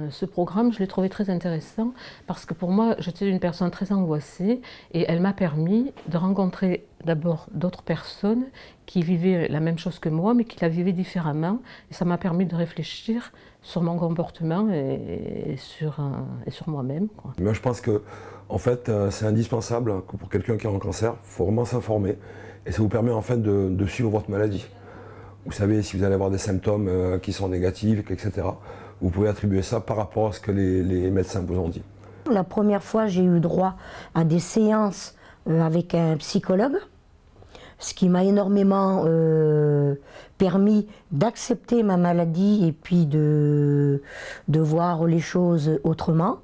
Ce programme, je l'ai trouvé très intéressant parce que pour moi, j'étais une personne très angoissée et elle m'a permis de rencontrer d'abord d'autres personnes qui vivaient la même chose que moi, mais qui la vivaient différemment. Et ça m'a permis de réfléchir sur mon comportement et sur moi-même. Moi, je pense que en fait, c'est indispensable que pour quelqu'un qui a un cancer, il faut vraiment s'informer. Et ça vous permet en fait de suivre votre maladie. Vous savez si vous allez avoir des symptômes qui sont négatifs, etc. Vous pouvez attribuer ça par rapport à ce que les médecins vous ont dit. La première fois, j'ai eu droit à des séances avec un psychologue, ce qui m'a énormément permis d'accepter ma maladie et puis de voir les choses autrement.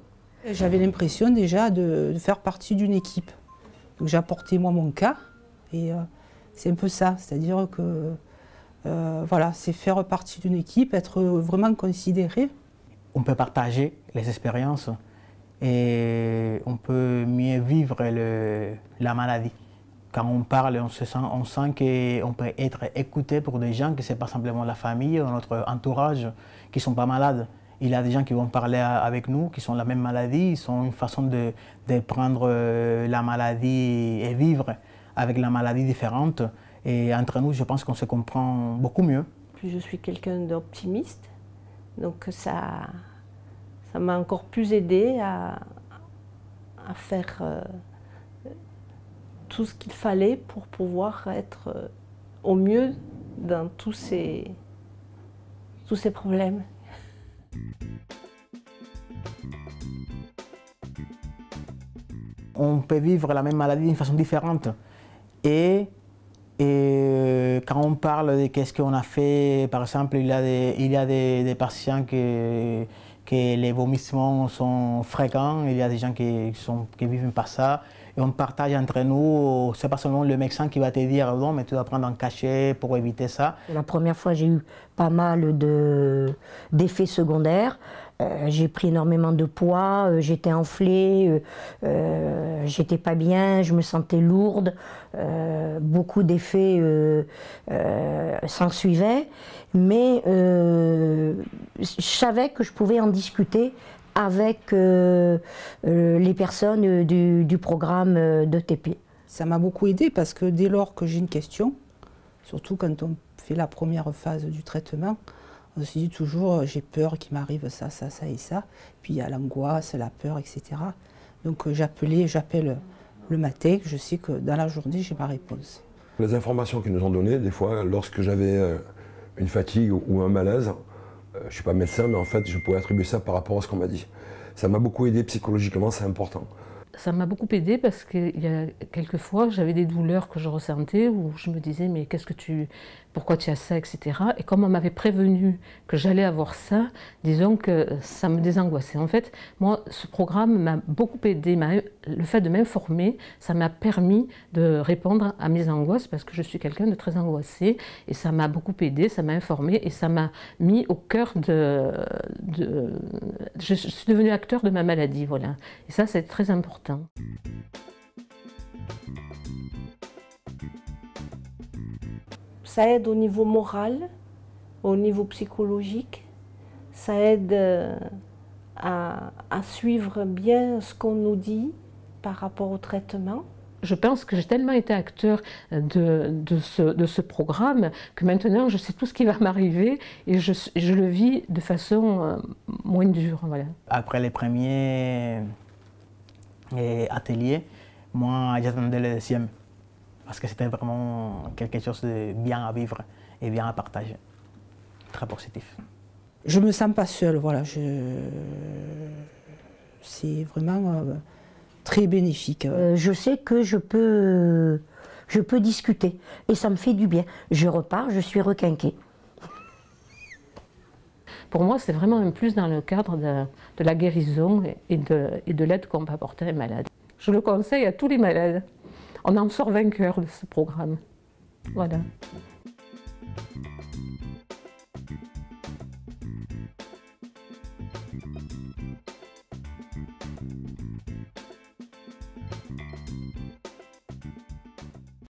J'avais l'impression déjà de faire partie d'une équipe. J'apportais moi mon cas et c'est un peu ça, c'est-à-dire que voilà, c'est faire partie d'une équipe, être vraiment considéré. On peut partager les expériences et on peut mieux vivre la maladie. Quand on parle, on sent qu'on peut être écouté pour des gens que ce n'est pas simplement la famille ou notre entourage qui ne sont pas malades. Il y a des gens qui vont parler avec nous, qui sont la même maladie, ils ont une façon de prendre la maladie et vivre avec la maladie différente. Et entre nous, je pense qu'on se comprend beaucoup mieux. Puis je suis quelqu'un d'optimiste, donc ça m'a encore plus aidé à faire tout ce qu'il fallait pour pouvoir être au mieux dans tous ces problèmes. On peut vivre la même maladie d'une façon différente. Et quand on parle de qu'est-ce qu'on a fait, par exemple, il y a des patients que les vomissements sont fréquents, il y a des gens qui vivent pas ça. Et on partage entre nous, c'est pas seulement le médecin qui va te dire non, mais tu dois prendre un cachet pour éviter ça. La première fois, j'ai eu pas mal d'effets secondaires. J'ai pris énormément de poids, j'étais enflée, j'étais pas bien, je me sentais lourde, beaucoup d'effets s'en suivaient, mais je savais que je pouvais en discuter avec les personnes du programme d'ETP. Ça m'a beaucoup aidé parce que dès lors que j'ai une question, surtout quand on fait la première phase du traitement, on se dit toujours j'ai peur qu'il m'arrive ça, ça, ça et ça. Puis il y a l'angoisse, la peur, etc. Donc j'appelle le matin, je sais que dans la journée j'ai ma réponse. Les informations qu'ils nous ont données, des fois, lorsque j'avais une fatigue ou un malaise, je ne suis pas médecin, mais en fait je pouvais attribuer ça par rapport à ce qu'on m'a dit. Ça m'a beaucoup aidé psychologiquement, c'est important. Ça m'a beaucoup aidé parce qu'il y a quelques fois, j'avais des douleurs que je ressentais où je me disais mais pourquoi tu as ça, etc. Et comme on m'avait prévenu que j'allais avoir ça, disons que ça me désangoissait. En fait, moi, ce programme m'a beaucoup aidé. Le fait de m'informer, ça m'a permis de répondre à mes angoisses parce que je suis quelqu'un de très angoissé et ça m'a beaucoup aidé, ça m'a informé et ça m'a mis au cœur je suis devenue acteur de ma maladie, voilà. Et ça, c'est très important. Ça aide au niveau moral, au niveau psychologique, ça aide à suivre bien ce qu'on nous dit par rapport au traitement. Je pense que j'ai tellement été acteur de ce programme que maintenant je sais tout ce qui va m'arriver et je le vis de façon moins dure. Voilà. Après les premiers ateliers, moi j'attendais le deuxième parce que c'était vraiment quelque chose de bien à vivre et bien à partager. Très positif. Je me sens pas seule, voilà. C'est vraiment très bénéfique. Je sais que je peux discuter et ça me fait du bien. Je repars, je suis requinquée. Pour moi, c'est vraiment un plus dans le cadre de la guérison et de l'aide qu'on peut apporter à un malade. Je le conseille à tous les malades. On en sort vainqueur de ce programme. Voilà.